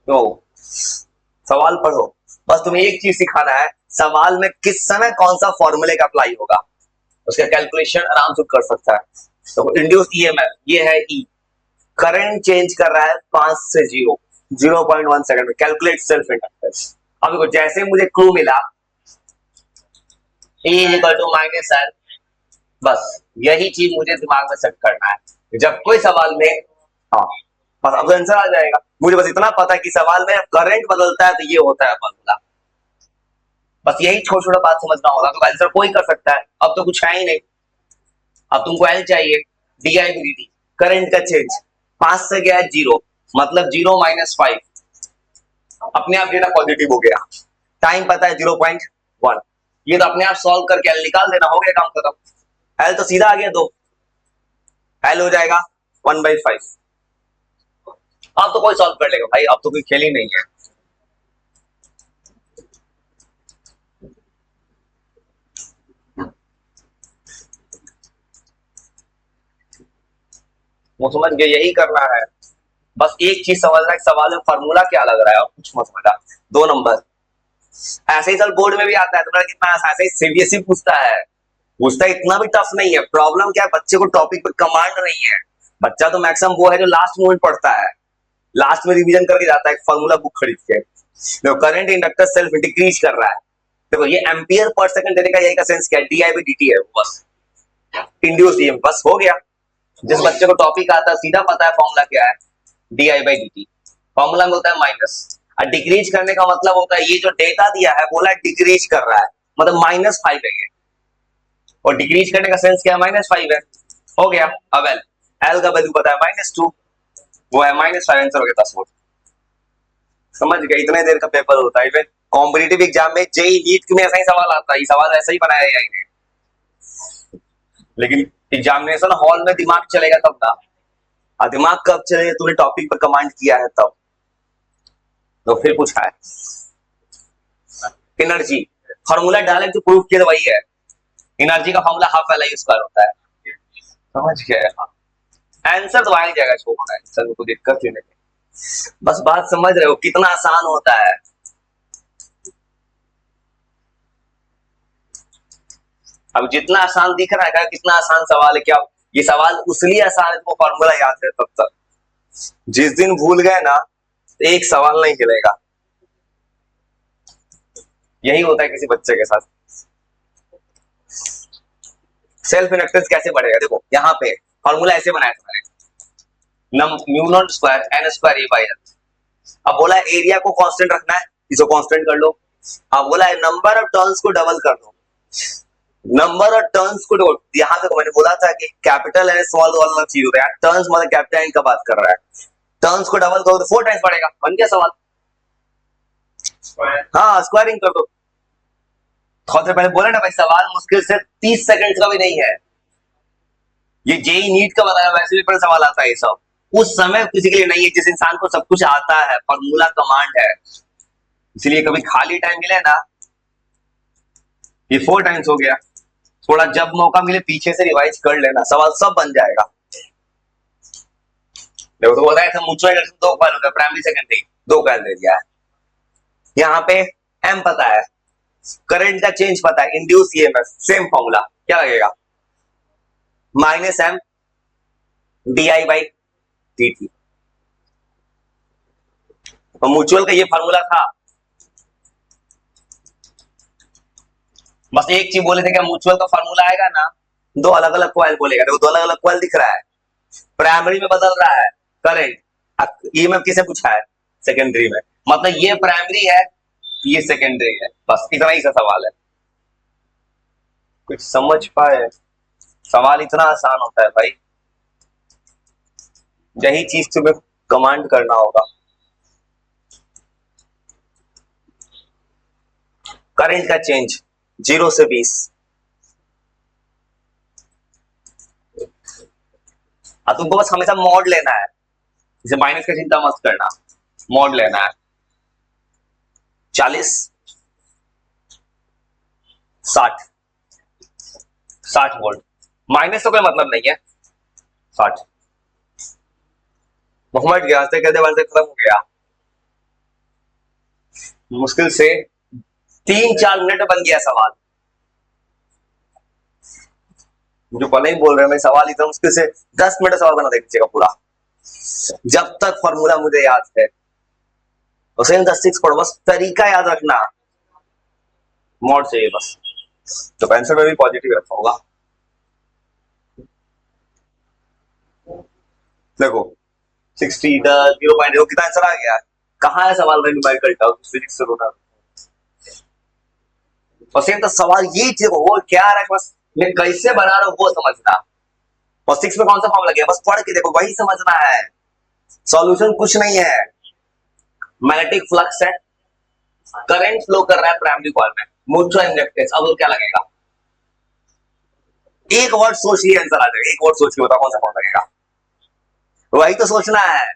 तो सवाल पढ़ो, बस तुम्हें एक चीज सिखाना है, सवाल में किस समय कौन सा फॉर्मूले का अप्लाई होगा, उसका कैलकुलेशन आराम से कर सकता है। तो इंड्यूस ईएमएफ ये है ई, करंट चेंज कर रहा है 5 से 0.1 सेकंड में, कैलकुलेट सेल्फ इंडक्टेंस। अब देखो जैसे मुझे क्लू मिला E equal to minus L, बस यही चीज मुझे दिमाग में सेट करना है जब कोई सवाल में, हाँ बस अब तो आंसर आ जाएगा। मुझे बस इतना पता है कि सवाल में करंट बदलता है तो ये होता है फॉर्मूला, बस यही छोटा छोटा बात समझना होगा तो आंसर कोई कर सकता है। अब तो कुछ है ही नहीं, अब तुमको एल चाहिए, D I D T, current का चेंज 5 से गया है 0, मतलब 0 - 5, अपने आप डेटा पॉजिटिव हो गया, टाइम पता है 0.1, ये तो अपने आप सॉल्व करके एल निकाल देना, हो गया काम खत्म। एल तो सीधा आ गया 2, एल हो जाएगा 1/5। अब तो कोई सॉल्व कर लेगा भाई, अब तो कोई खेल ही नहीं है। वो समझ गए, यही करना है, बस एक चीज समझना है, सवाल में फॉर्मूला क्या लग रहा है और कुछ मत समझा। 2 नंबर ऐसे ही, चल बोर्ड में भी आता है, तुम्हारा कितना ऐसे ही सीबीएसई पूछता है, पूछता है, इतना भी टफ नहीं है। प्रॉब्लम क्या है, बच्चे को टॉपिक पे कमांड नहीं है। बच्चा तो मैक्सिमम वो है जो लास्ट मोमेंट पढ़ता है, लास्ट में रिवीजन करके जाता है फॉर्मूला बुक खरीद के। देखो करंट इंडक्टर सेल्फ डिक्रीज कर रहा है, देखो ये एम्पियर पर सेकंड देने का यही का सेंस क्या है, D I by D T है, बस इंड्यूस ईएमएफ, बस हो गया। जिस बच्चे को टॉपिक आता है सीधा पता है फॉर्मूला क्या है, D I by D T, formula में होता है माइनस, और डिक्रीज करने का मतलब होता है ये जो डेटा दिया है बोला डिक्रीज कर रहा है, मतलब -5 है ये, और डिक्रीज करने का सेंस क्या है, -5 है, हो गया। अब एल, एल का वैल्यू पता है -2, वो है -5, आंसर हो गया 10 वोल्ट। समझ गए, इतने देर का पेपर होता है। इवन कॉम्पिटिटिव एग्जाम में जेई नीट में ऐसा ही सवाल आता है, ये सवाल ऐसा ही बनाया है इन्हें, लेकिन एग्जामिनेशन हॉल में दिमाग चलेगा तब ना, और दिमाग कब चलेगा, तूने टॉपिक पर कमांड किया है तब। तो फिर पूछा है एनर्जी, फॉर्मूला डायरेक्ट जो प्रूव किया वही है, एनर्जी का formula half L I square होता है, समझ गए। आंसर तो आ ही जाएगा, छोड़ना आंसर में कोई दिक्कत ही नहीं, बस बात समझ रहे हो कितना आसान होता है। अब जितना आसान दिख रहा है कितना आसान सवाल है, क्या ये सवाल उसलिए आसान है तो फॉर्मूला याद है तब तक, जिस दिन भूल गए ना तो एक सवाल नहीं हिलेगा, यही होता है किसी बच्चे के साथ। सेल्फ इंडक्टेंस कैसे बढ़ेगा, देखो यहाँ पे फॉर्मूला ऐसे बनाया था, mu naught square N square A by L. अब बोला एरिया को कांस्टेंट रखना है, इसको कांस्टेंट कर लो। अब बोला है नंबर ऑफ टर्न्स को डबल कर दो, नंबर ऑफ टर्न्स को डबल, यहाँ पे मैंने बोला था कि कैपिटल एंड स्मॉल दो अलग चीज होता है, टर्न्स मतलब कैपिटल एन का बात कर रहा है, टर्न्स को डबल करो तो 4 टाइम्स बढ़ेगा, बन गया सवाल। हाँ स्क्वायरिंग कर दो, थोड़ा पहले बोला ना भाई सवाल मुश्किल से 30 सेकंड का भी नहीं है, ये जेई नीट का बताया, वैसे भी पर सवाल आता है ये सब, उस समय किसी के लिए नहीं है जिस इंसान को सब कुछ आता है, फॉर्मूला कमांड है, इसलिए कभी खाली टाइम मिले ना, ये 4 टाइम्स हो गया, थोड़ा जब मौका मिले पीछे से रिवाइज कर लेना, सवाल सब बन जाएगा। देखो तो बताया था म्यूचुअल 2 कॉल होता है, प्राइमरी सेकेंडरी 2 कॉल दे दिया है, यहाँ पे एम पता है, करंट का चेंज पता है, इंड्यूस ईएमएफ सेम फॉर्मूला, क्या लगेगा -m D I by D T, तो म्यूचुअल का ये फॉर्मूला था। बस एक चीज बोले थे, क्या म्यूचुअल का फॉर्मूला आएगा ना, 2 अलग अलग कॉइल बोलेगा, देखो 2 अलग अलग कॉइल दिख रहा है, प्राइमरी में बदल रहा है करंट, ईएमएफ किसे पूछा है, सेकेंडरी में, मतलब ये प्राइमरी है ये सेकेंडरी है, बस इतना ही सा सवाल है, कुछ समझ पाए, सवाल इतना आसान होता है भाई, यही चीज तुम्हें कमांड करना होगा। करंट का चेंज 0 से 20, अब तुमको बस हमेशा मॉड लेना है, जैसे माइनस का चिंता मत करना, मॉड लेना है, 40 60 60 वोल्ट, माइनस तो कोई मतलब नहीं है, 60 मोहम्मद गया से कहते वैसे खत्म हो गया, मुश्किल से 3-4 मिनट में बन गया सवाल। जो भले ही बोल रहे हैं मैं, सवाल इतना मुश्किल से 10 मिनट में सवाल बना दीजिएगा पूरा, जब तक फॉर्मूला मुझे याद है। तो सेम 10-6 पढ़ो, बस तरीका याद रखना, मॉड चाहिए बस। तो आंसर में भी पॉजिटिव रखा होगा। देखो 60 0.0 कितना आंसर आ गया। कहाँ है सवाल में न्यूमेरिकल टर्म, फिजिक्स से होना। और सेम तो सवाल ये चीज वो क्या है, बस मैं कैसे बना रहा हूँ वो समझना। और 6 में कौन सा फॉर्म लगे बस पढ़ के देखो, वही समझना है। सॉल्यूशन कुछ नहीं है। मैग्नेटिक फ्लक्स है, करंट फ्लो कर रहा है प्राइमरी कॉइल में, म्यूचुअल इंडक्टेंस। अब वो क्या लगेगा, एक वर्ड सोच लिए आंसर आ जाएगा। एक वर्ड सोच के बताओ कौन सा फॉर्म लगेगा। वही तो सोचना है,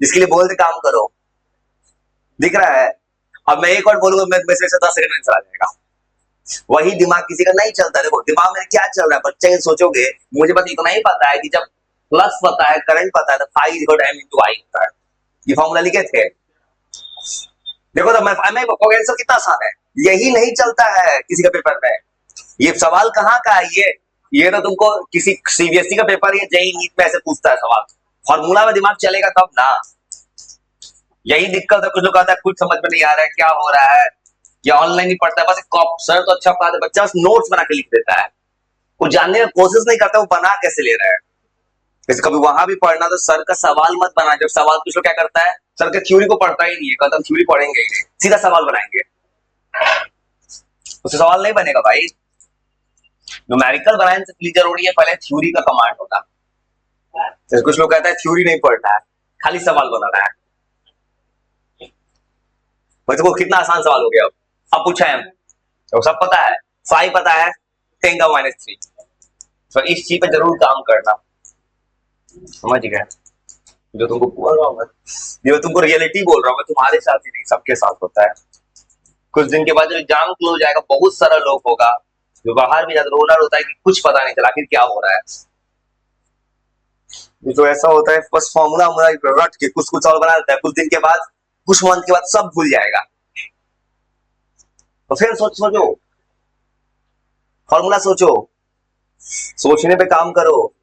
जिसके लिए बोलते काम करो। दिख रहा है। अब मैं एक वर्ड बोलूंगा, मैं से 10 सेकंड आंसर आ जाएगा। वही दिमाग किसी का नहीं चलता। देखो दिमाग में क्या चल रहा है, बच्चे सोचोगे। मुझे बस इतना ही पता है कि जब फ्लक्स पता है, करंट पता है, तो फाई इक्वल एम इंटू आई होता है। ये फॉर्मूला लिखे थे। देखो तो मैं आंसर कितना आसान है। यही नहीं चलता है किसी का पेपर में। ये सवाल कहाँ का है ये तो तुमको किसी सीबीएसई का पेपर या जेईई नीट में ऐसे पूछता है सवाल। फॉर्मूला में दिमाग चलेगा तब ना। यही दिक्कत है, कुछ लोग कहता है कुछ समझ में नहीं आ रहा है, क्या हो रहा है, या ऑनलाइन ही पढ़ता है। बस सर तो अच्छा पढ़ाते, बच्चा बस नोट्स बना के लिख देता है। वो जानने की कोशिश नहीं करता वो बना कैसे ले रहा है। जैसे कभी वहां भी पढ़ना तो सर का सवाल मत बना। जब सवाल कुछ लोग क्या करता है, सर के थ्योरी को पढ़ता ही नहीं है, कहता हम थ्योरी पढ़ेंगे ही नहीं, सीधा सवाल बनाएंगे। उससे सवाल नहीं बनेगा भाई। न्यूमेरिकल बनाने से क्लियर जरूरी है, पहले थ्योरी का कमांड होता है। जैसे कुछ लोग कहता है थ्योरी नहीं पढ़ना है, खाली सवाल बनाना है। भाई देखो कितना आसान सवाल हो गया। अब पूछा है, तो सब पता है, फाइव पता है, 10⁻³ तो इस चीज पे जरूर काम करना। समझ गए। जो तुमको बोल रहा हूँ मैं, जो तुमको रियलिटी बोल रहा हूँ मैं, तुम्हारे साथ ही नहीं सबके साथ होता है। कुछ दिन के बाद जब एग्जाम क्लोज हो जाएगा, बहुत सारा लोग होगा जो बाहर भी जाकर रोना रोता है कि कुछ पता नहीं चला आखिर क्या हो रहा है। ये तो ऐसा होता है, बस फॉर्मूला रट के कुछ कुछ और बना देता है, कुछ दिन के बाद, कुछ मंथ के बाद सब भूल जाएगा। तो फिर सोचो, फॉर्मूला सोचो, सोचने पे काम करो।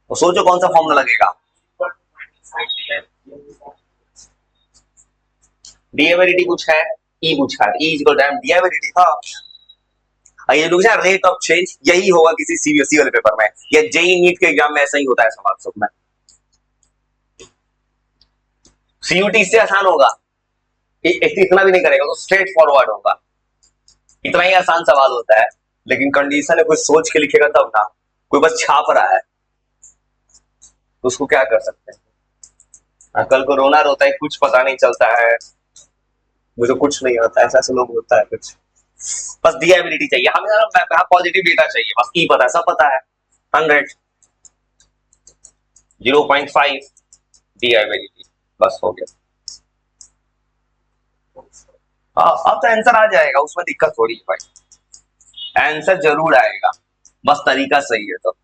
तो सोचो कौन सा फॉर्मूला लगेगा। डीएविडिटी कुछ है, ई कुछ है, ई इक्वल टू डीएविडिटी। हाँ, ये लोग रेट ऑफ चेंज, यही होगा किसी सीबीएसई वाले पेपर में या जेईई नीट के एग्जाम में। ऐसा ही होता है सवाल सब में। सीयूटी इससे आसान होगा, इतना भी नहीं करेगा, तो स्ट्रेट फॉरवर्ड होगा। इतना ही आसान सवाल होता है, लेकिन कंडीशन है कोई सोच के लिखेगा तब ना। कोई बस छाप रहा है तो उसको क्या कर सकते हैं। कल को रोना रोता है, कुछ पता नहीं चलता है, मुझे कुछ नहीं आता, ऐसा लोग होता है कुछ। बस डीएबिलिटी चाहिए हमें, पॉजिटिव डेटा चाहिए, बस ई पता है, सब पता है। 100 0.5 डीएबिलिटी, बस हो गया। अब तो आंसर आ जाएगा, उसमें दिक्कत थोड़ी है भाई। आंसर जरूर आएगा, बस तरीका सही है तो।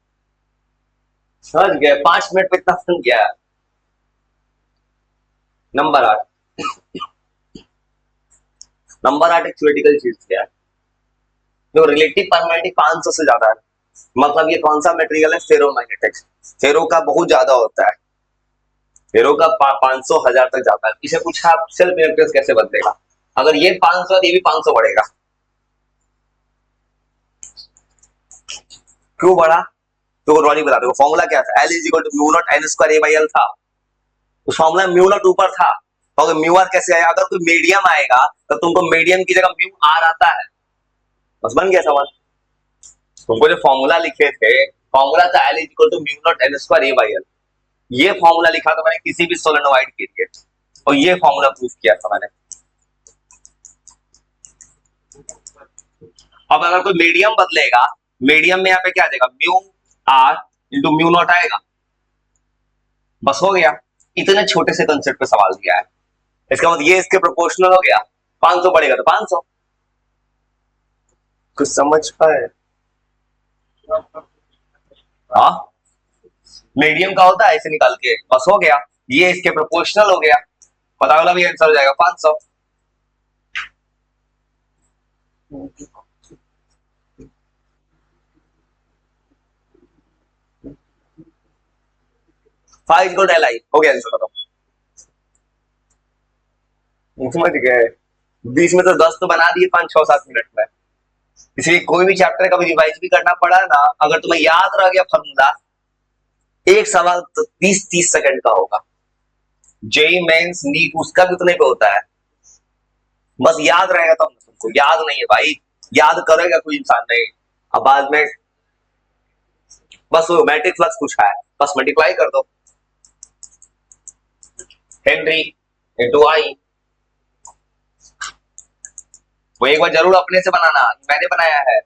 समझ गए। 5 मिनट में इतना फन गया। नंबर 8 एक थ्योरेटिकल चीज क्या है जो रिलेटिव परमिटिविटी 500 से ज्यादा है। मतलब ये कौन सा मटेरियल है, फेरोमैग्नेटिक। फेरो का बहुत ज्यादा होता है, फेरो का 500 1000 तक जाता है। इसे पूछा सेल्फ इलेक्ट्रिक कैसे बदलेगा, अगर ये 500 ये भी 500 बढ़ेगा। क्यों बढ़ा तो रॉनी बता दो। फॉर्मूला क्या था, L is equal to mu naught N square A by L था। उस फॉर्मूला में म्यू नॉट ऊपर था, तो म्यू आर कैसे आया। अगर कोई मीडियम आएगा तो तुमको मीडियम की जगह म्यू आर आता है, बस बन गया सवाल। तुमको जो फॉर्मूला लिखे थे, फॉर्मूला था L is equal to mu naught N square A by L। ये फॉर्मूला लिखा था मैंने किसी भी सोलेनोइड के लिए, और ये फॉर्मूला प्रूफ किया था मैंने। अब अगर कोई मीडियम बदलेगा, मीडियम में यहाँ पे क्या आ जाएगा, mu r into mu naught आएगा, बस हो गया। इतने छोटे से कंसेप्ट पे सवाल दिया है, इसका मतलब ये इसके प्रोपोर्शनल हो गया। 500 बढ़ेगा तो 500। कुछ समझ पाए। हाँ, मीडियम का होता है ऐसे निकाल के, बस हो गया। ये इसके प्रोपोर्शनल हो गया। पता वाला भी आंसर हो जाएगा 500। फाइव इक्वल एल आई हो गया आंसर बताओ। समझ गए, 20 में तो 10 तो बना दिए 5-6-7 मिनट में। इसलिए कोई भी चैप्टर कभी रिवाइज भी करना पड़ा ना, अगर तुम्हें याद रह गया फॉर्मूला, एक सवाल तो 30-30 सेकंड का होगा। जेई मेंस नीट उसका भी उतने पे होता है, बस याद रहेगा तो तुमको। याद नहीं है भाई, याद करेगा कोई इंसान नहीं। अब बाद में बस वो मैट्रिक फ्लक्स पूछा है, बस मल्टीप्लाई कर दो, हेनरी इंटू आई। वो एक बार जरूर अपने से बनाना, मैंने बनाया है।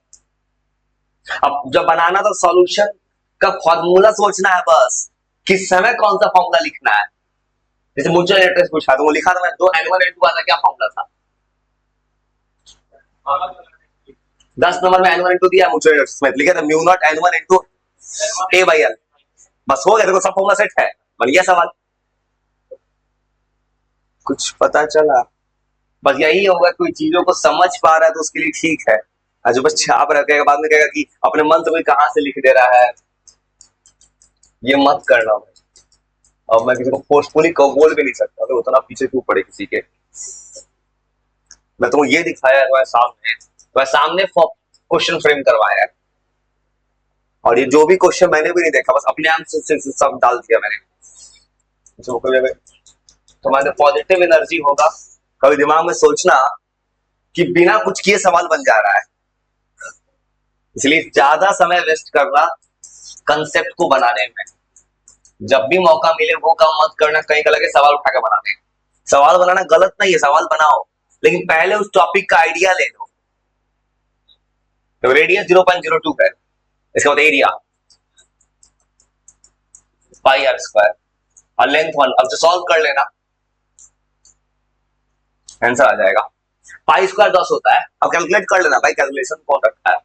अब जब बनाना तो सॉल्यूशन का फॉर्मूला सोचना है, बस किस समय कौन सा फॉर्मूला लिखना है। जैसे म्यूचुअल इंटरेस्ट पूछा तो वो लिखा था मैं, दो N1 N2 वाला क्या फॉर्मूला था। 10 नंबर में N1 N2 दिया, म्यूचुअल इंटरेस्ट में लिखा था mu not N1 N2 A by L। बस हो गया, देखो सब फॉर्मूला सेट है, बन गया सवाल। कुछ पता चला, बस यही होगा, कोई चीजों को समझ पा रहा है तो उसके लिए ठीक है, और जो बस छाप रखेगा बाद में कहेगा कि अपने मन से कोई कहां से लिख दे रहा है, ये मत करना भाई। अब मैं किसी को फोर्सफुली बोल भी नहीं सकता, तो उतना पीछे क्यों पड़े किसी के। मैं तुमको ये दिखाया है तुम्हारे सामने क्वेश्चन फ्रेम करवाया है, और ये जो भी क्वेश्चन मैंने भी नहीं देखा, बस अपने आप से सब डाल दिया मैंने। जो कभी तुम्हारे पॉजिटिव एनर्जी होगा, कभी दिमाग में सोचना कि बिना कुछ किए सवाल बन जा रहा है, इसलिए ज्यादा समय वेस्ट करना कंसेप्ट को बनाने में। जब भी मौका मिले वो काम मत करना कहीं का लगे सवाल उठा के बनाने। सवाल बनाना गलत नहीं है, सवाल बनाओ, लेकिन पहले उस टॉपिक का आइडिया ले लो। तो रेडियस 0.02 है, इसका मतलब एरिया पाई आर स्क्वायर, और लेंथ 1। अब जो सॉल्व कर लेना आंसर आ जाएगा। पाई स्क्वायर 10 होता है, अब कैलकुलेट कर लेना भाई, कैलकुलेशन कौन रखता है।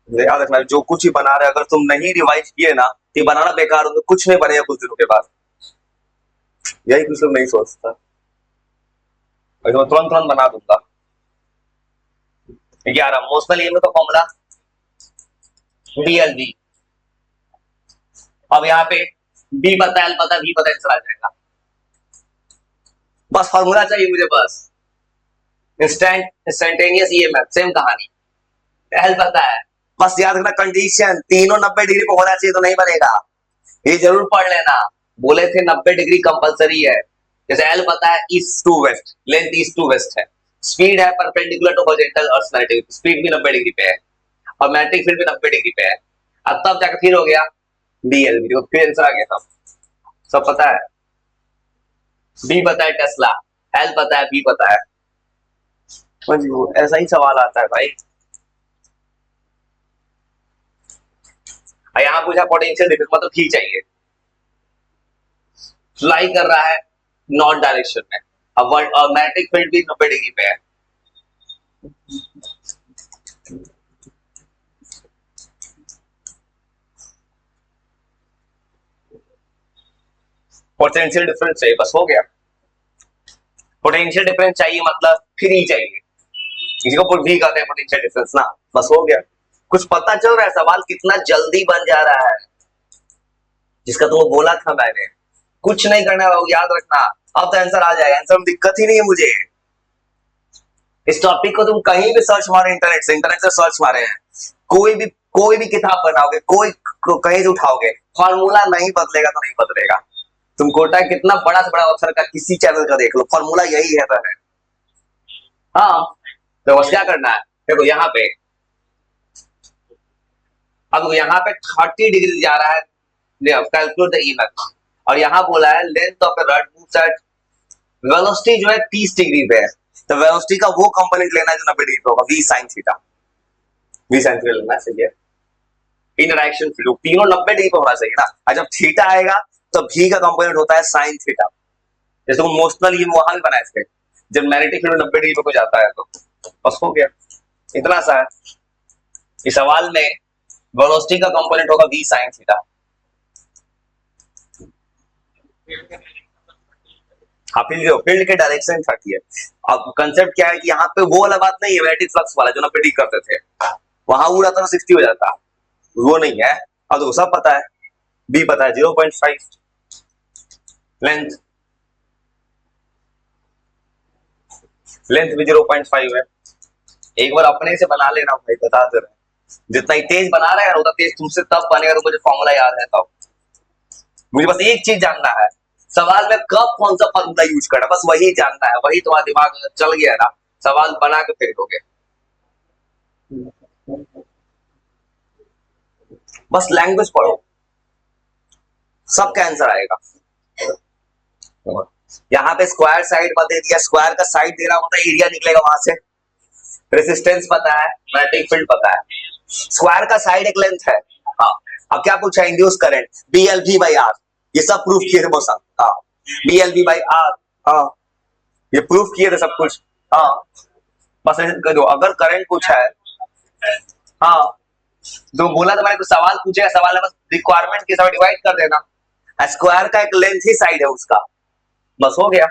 याद रखना, जो कुछ ही बना रहे अगर तुम नहीं रिवाइज किए ना, तो बनाना बेकार हो, तो कुछ नहीं बनेगा कुछ दिनों के बाद। यही कुछ लोग नहीं सोचता, तो मैं तुरंत तुरंत बना दूंगा। 11 मोशनल ईएमएफ का फॉर्मूला डीएलवी। अब यहाँ पे बी पता है, एल पता है, वी पता है, आंसर आ जाएगा। बस फॉर्मूला चाहिए मुझे, बस इंस्टेंटेनियस ईएमएफ, सेम कहानी। एल पता है, बस याद रखना कंडीशन तीनों 90 डिग्री पे होना चाहिए, तो नहीं बनेगा। ये जरूर पढ़ लेना, बोले थे 90 डिग्री कंपलसरी है। जैसे एल पता है east to west, length east to west है, स्पीड है perpendicular to horizontal earth direction, speed भी 90 डिग्री पे है, और मैग्नेटिक फील्ड भी 90 डिग्री पे है। अब तब जाकर फिर हो गया डीएलवी, तो फिर आंसर आ गया। सब पता है, बी पता है टेस्ला, एल पता है, बी पता है। ऐसा ही सवाल आता है भाई। यहाँ पूछा पोटेंशियल डिफरेंस, मतलब ठीक चाहिए, फ्लाई कर रहा है नॉर्थ डायरेक्शन में, अब मैग्नेटिक फील्ड भी 90 डिग्री पे है। पोटेंशियल डिफरेंस चाहिए, बस हो गया। पोटेंशियल डिफरेंस चाहिए मतलब फिर ही चाहिए, इसी को भी कहते हैं पोटेंशियल डिफरेंस ना, बस हो गया। कुछ पता चल रहा है सवाल कितना जल्दी बन जा रहा है, जिसका तुमको बोला था मैंने। कुछ नहीं करना है, याद रखना, अब तो आंसर आ जाएगा, आंसर में दिक्कत ही नहीं है मुझे। इस टॉपिक को तुम कहीं भी सर्च मारो, इंटरनेट से सर्च मारे हैं, कोई भी किताब बनाओगे, कहीं से उठाओगे, फॉर्मूला नहीं बदलेगा तो नहीं बदलेगा। तुम कोटा कितना बड़ा से बड़ा अफसर का किसी चैनल का देख लो, फॉर्मूला यही है तो है। हाँ, तो बस क्या करना है, देखो यहाँ पे, अब यहाँ पे 30 डिग्री जा रहा है, कैलकुलेट द ईएमएफ, और यहाँ बोला है length of A rod moves eight velocity जो है 30 डिग्री पे है, तो वेलोसिटी का वो कंपोनेंट लेना है जो 90 डिग्री पे होगा, v sin theta, v sin theta लेना चाहिए। इन डायरेक्शन फ्लो तीनों 90 डिग्री पे होना चाहिए ना, और जब थीटा आएगा तो v का कंपोनेंट होता है sin थीटा। जैसे वो मोशनल ये वहां भी बनाए थे, जब मैग्नेटिक फील्ड 90 डिग्री पे जाता है तो बस हो गया, इतना सा है। इस सवाल में वेलोसिटी का कंपोनेंट होगा v sin थीटा। हाँ, फील्ड के डायरेक्शन 30 है। अब कंसेप्ट क्या है कि यहाँ पे वो वाला बात नहीं है मैग्नेटिक फ्लक्स वाला जो ना प्रेडिक्ट करते थे, वहां उड़ा था 60 हो जाता, वो नहीं है। अब तो सब पता है, बी पता है 0.5 लेंथ, लेंथ भी 0.5 है। एक बार अपने से बना लेना भाई, बता दे रहे जितना ही तेज बना रहे हैं उतना तेज तुमसे तब बनेगा तो मुझे फॉर्मूला याद है तब। मुझे बस एक चीज जानना है, सवाल में कब कौन सा फॉर्मूला यूज करना, बस वही जानना है। वही तुम्हारा दिमाग में चल गया ना, सवाल बना के फेल दोगे। बस लैंग्वेज पढ़ो, सबका आंसर आएगा। यहाँ पे स्क्वायर साइड मत दे दिया, स्क्वायर का साइड दे रहा होता है एरिया निकलेगा वहां से। रेजिस्टेंस पता है, मैग्नेटिक फील्ड पता है, स्क्वायर का साइड एक लेंथ है। हाँ, अब क्या पूछा, इंड्यूस करंट BLV/R, ये सब प्रूफ किए थे मौसा। हाँ, BLV/R, हाँ ये प्रूफ किए थे सब कुछ। हाँ बस ऐसे कर दो, अगर करंट पूछा है, हाँ जो बोला था मैंने, तो सवाल पूछेगा, सवाल है बस रिक्वायरमेंट के साथ डिवाइड कर देना। स्क्वायर का एक लेंथ ही साइड है उसका, बस हो गया।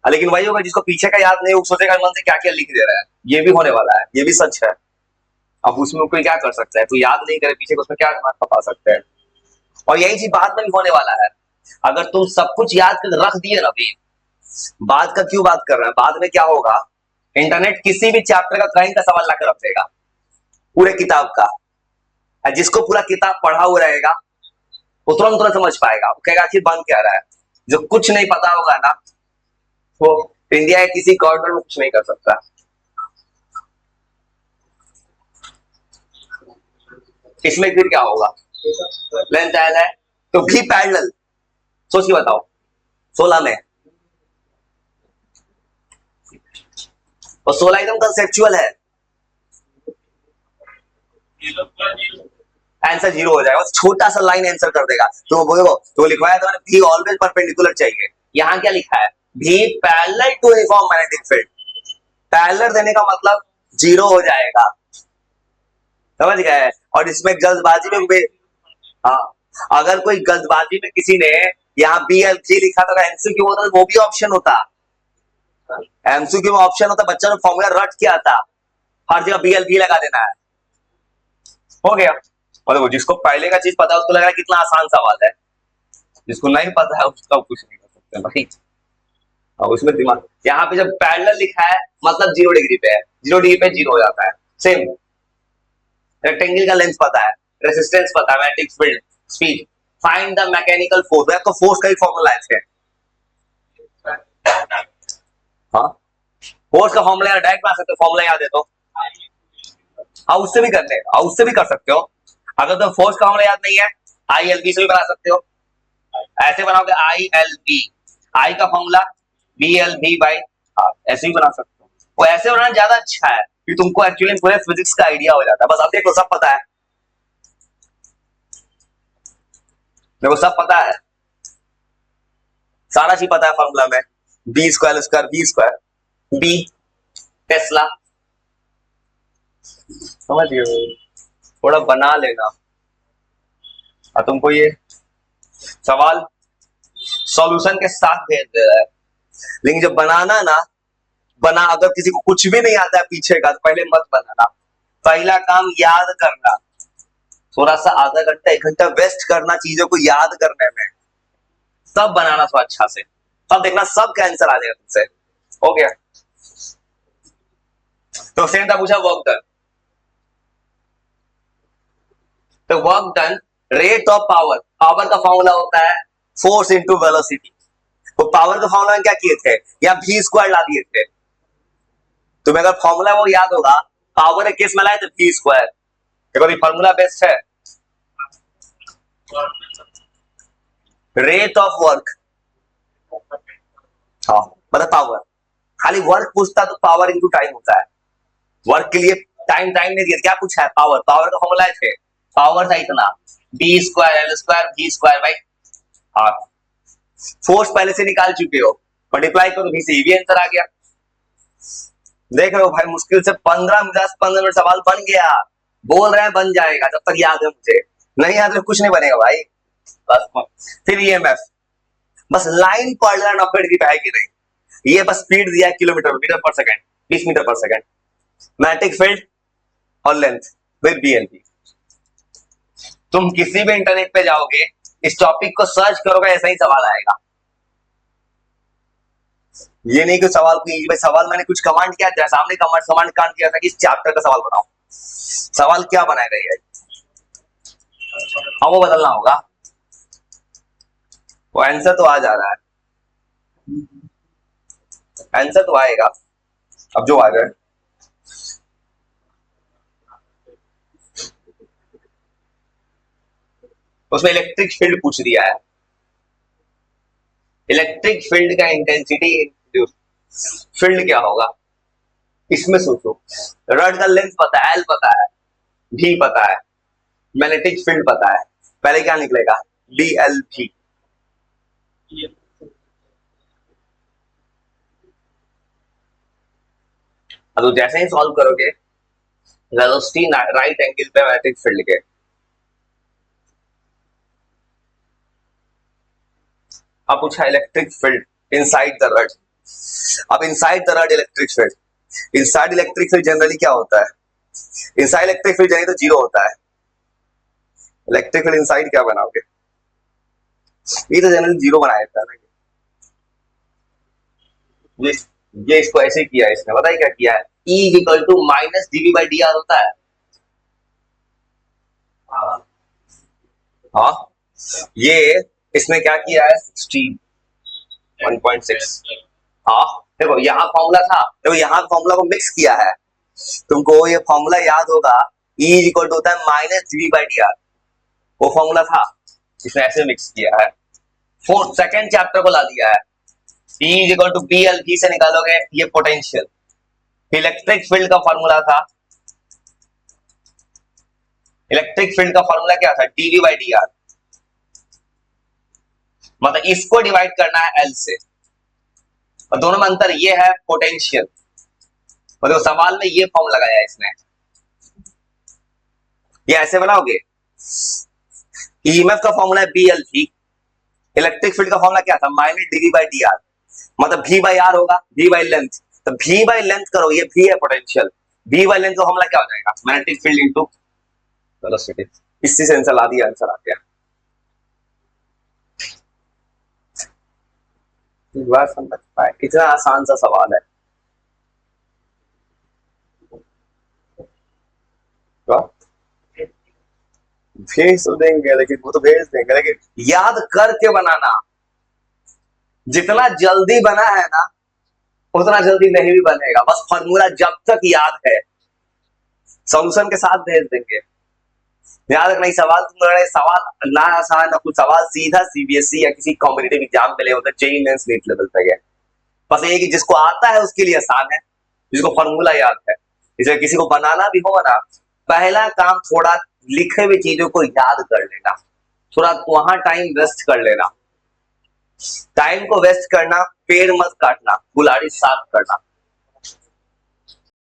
लेकिन वही होगा जिसको पीछे का याद नहीं, वो सोचेगा मन से क्या क्या लिख दे रहा है। ये भी होने वाला है, ये भी सच है। अब उसमें कोई क्या कर सकता है, तो याद नहीं करे पीछे को, उसमें क्या दिमाग खपा सकते हैं। और यही चीज बाद में भी होने वाला है। अगर तुम सब कुछ याद कर रख दिए ना, अभी बाद का क्यों बात कर रहे हैं, बाद में क्या होगा, इंटरनेट किसी भी चैप्टर का कहीं का सवाल लाकर रख देगा, पूरे किताब का। जिसको पूरा किताब पढ़ा हुआ रहेगा वो तुरंत तुरंत समझ पाएगा, वो कहेगा आखिर बन क्या रहा है। जो कुछ नहीं पता होगा ना, वो इंडिया के किसी कॉर्नर में कुछ नहीं कर सकता। इसमें फिर क्या होगा, लेंथ एल है तो भी पैरेलल, सोच के बताओ 16 में, और 16 एकदम कंसेप्चुअल है, आंसर 0 हो जाएगा। बस छोटा सा लाइन आंसर कर देगा। तो वो तो लिखवाया था मैंने, भी ऑलवेज परपेंडिकुलर चाहिए। यहाँ क्या लिखा है, भी parallel to uniform magnetic field. Parallel देने का मतलब 0 हो जाएगा, समझ गए। और इसमें जल्दबाजी में भी, हाँ अगर कोई जल्दबाजी में किसी ने यहाँ BLG लिखा था, MCQ होता तो वो भी ऑप्शन होता, MCQ में ऑप्शन होता, बच्चा ने फॉर्मूला रट किया था, हर जगह BLG लगा देना है, हो गया। और देखो जिसको पहले का चीज पता है उसको लग रहा है कितना आसान सवाल है, जिसको नहीं पता है उसका कुछ नहीं कर सकते भाई। अब उसमें दिमाग, यहाँ पे जब पैरेलल लिखा है मतलब 0 डिग्री पे है, 0 डिग्री पे 0 हो जाता है। सेम रेक्टेंगल का लेंथ पता है, रेजिस्टेंस पता है, magnetic field, speed, find the mechanical force, आपको फोर्स का ही फॉर्मूला है। हाँ फोर्स का फॉर्मूला डायरेक्ट बना सकते हो, फॉर्मूला याद है तो हाँ उससे भी कर ले, हाँ उससे भी कर सकते हो। अगर तो फोर्स का फॉर्मूला याद नहीं है, ILB से भी बना सकते हो। ऐसे बनाओगे ILB, आई का फॉर्मूला BLV/R, ऐसे ही बना सकते हो। वो ऐसे बनाना ज्यादा अच्छा है कि तुमको एक्चुअली पूरे फिजिक्स का आइडिया हो जाता है। बस अब देखो सब पता है, देखो सब पता है, सारा चीज पता है फॉर्मूला में, B² B टेस्ला, समझ गए। थोड़ा बना लेना, तुमको ये सवाल सॉल्यूशन के साथ भेज दे रहा है, लेकिन जब बनाना ना, बना अगर किसी को कुछ भी नहीं आता है पीछे का तो पहले मत बनाना। पहला काम याद करना, थोड़ा सा आधा घंटा 1 घंटा वेस्ट करना चीजों को याद करने में, सब बनाना तो अच्छा से, तब देखना सब का आंसर आ जाएगा तुमसे, हो गया। तो सेम था, पूछा वर्क डन, तो work done rate of power, power का फॉर्मूला होता है फोर्स इंटू वेलोसिटी। तो पावर का फॉर्मूला क्या किए थे, या V² ला दिए थे। तुम्हें अगर फॉर्मूला वो याद होगा, पावर के केस में लाए तो V², देखो फॉर्मूला बेस्ट है, रेट ऑफ वर्क, हाँ मतलब पावर, खाली वर्क पूछता तो पावर इंटू टाइम होता है। वर्क के लिए टाइम नहीं दिया, क्या पूछा है, पावर, पावर का फॉर्मूला है, पावर था इतना B² L² V²/R। फोर्स पहले से निकाल चुके हो, मल्टीप्लाई करो V से, भी आंसर आ गया। देख रहे हो भाई, मुश्किल से 15 मिनट सवाल बन गया, बोल रहे हैं बन जाएगा, जब तक याद है मुझे, नहीं याद है कुछ नहीं बनेगा भाई। बस फिर EMF, बस लाइन पढ़ लेना 90 डिग्री पे है कि नहीं। ये बस स्पीड दिया है किलोमीटर मीटर पर सेकंड, 20 मीटर पर सेकंड। मैग्नेटिक फील्ड और लेंथ विद बीएलपी। तुम किसी भी इंटरनेट पे जाओगे, इस टॉपिक को सर्च करोगे, ऐसा ही सवाल आएगा। ये नहीं कि सवाल की भाई सवाल मैंने कुछ कमांड किया, जैसा हमने कमांड किया था कि इस चैप्टर का सवाल बनाओ, सवाल क्या बनाएगा ये, अब वो बदलना होगा। वो आंसर तो आ जा रहा है, आंसर तो आएगा, अब जो आ जाए। उसमें इलेक्ट्रिक फील्ड पूछ दिया है, इलेक्ट्रिक फील्ड का इंटेंसिटी फील्ड क्या होगा इसमें सोचो। रड का लेंथ पता है, एल पता है, भी पता है, मैग्नेटिक फील्ड पता है, पहले क्या निकलेगा, डी एल भी। तो जैसे ही सॉल्व करोगे वेलोसिटी राइट एंगल पे मैग्नेटिक फील्ड के, अब पूछा electric field inside the rod. अब inside the rod electric field, inside electric field generally क्या होता है, इनसाइड इलेक्ट्रिक फील्ड जनरली तो जीरो होता है। इलेक्ट्रिक फील्ड इनसाइड क्या बनाओगे, ये तो जनरली जीरो बनाया था ना। ये इसको ऐसे किया है इसने, बताइए क्या किया है, E equal to minus dv by d r होता है। हाँ ये इसने क्या किया है 1.6। हाँ देखो यहाँ फॉर्मूला था, देखो यहाँ फॉर्मूला को मिक्स किया है, तुमको ये फॉर्मूला याद होगा, E इक्वल टू होता है minus dv by d r, वो फॉर्मूला था, इसने ऐसे मिक्स किया है। फोर्थ सेकेंड चैप्टर को ला दिया है, E equal to B L v से निकालोगे ये पोटेंशियल। इलेक्ट्रिक फील्ड का फॉर्मूला था, इलेक्ट्रिक फील्ड का फॉर्मूला क्या था, डीवी बाई डी आर, मतलब इसको डिवाइड करना है एल से, और दोनों में अंतर ये है पोटेंशियल, मतलब सवाल में ये फॉर्म लगाया है इसने। ये ऐसे बनाओगे, ईएमएफ का फॉर्मूला है B L v, electric field का फॉर्मूला क्या था minus dv by d r, मतलब भी बाई आर होगा, भी बाई लेंथ, तो भी बाई लेंथ करो, ये भी है पोटेंशियल, भी बाई लेंथ का फॉर्मूला क्या हो जाएगा, मैग्नेटिक फील्ड इनटू वेलोसिटी। इसी से आंसर ला दिया, आंसर आ गया। बात समझ पाए, कितना आसान सा सवाल है। भेज तो देंगे, लेकिन वो तो भेज देंगे, लेकिन याद करके बनाना, जितना जल्दी बना है ना उतना जल्दी नहीं भी बनेगा, बस फॉर्मूला जब तक याद है सॉल्यूशन के साथ भेज देंगे। याद रखना सवाल तुम्हारे सवाल ना आसान ना कुछ, सवाल सीधा सीबीएसई या किसी कॉम्पिटिटिव एग्जाम पे ले होता है, जेईई मेंस नीट लेवल पे है। बस ये कि जिसको आता है उसके लिए आसान है, जिसको फॉर्मूला याद है। इसलिए किसी को बनाना भी हो ना, पहला काम थोड़ा लिखे हुई चीजों को याद कर लेना, थोड़ा वहां टाइम वेस्ट कर लेना। टाइम को वेस्ट करना, पेड़ मत काटना, गुलाड़ी साफ करना,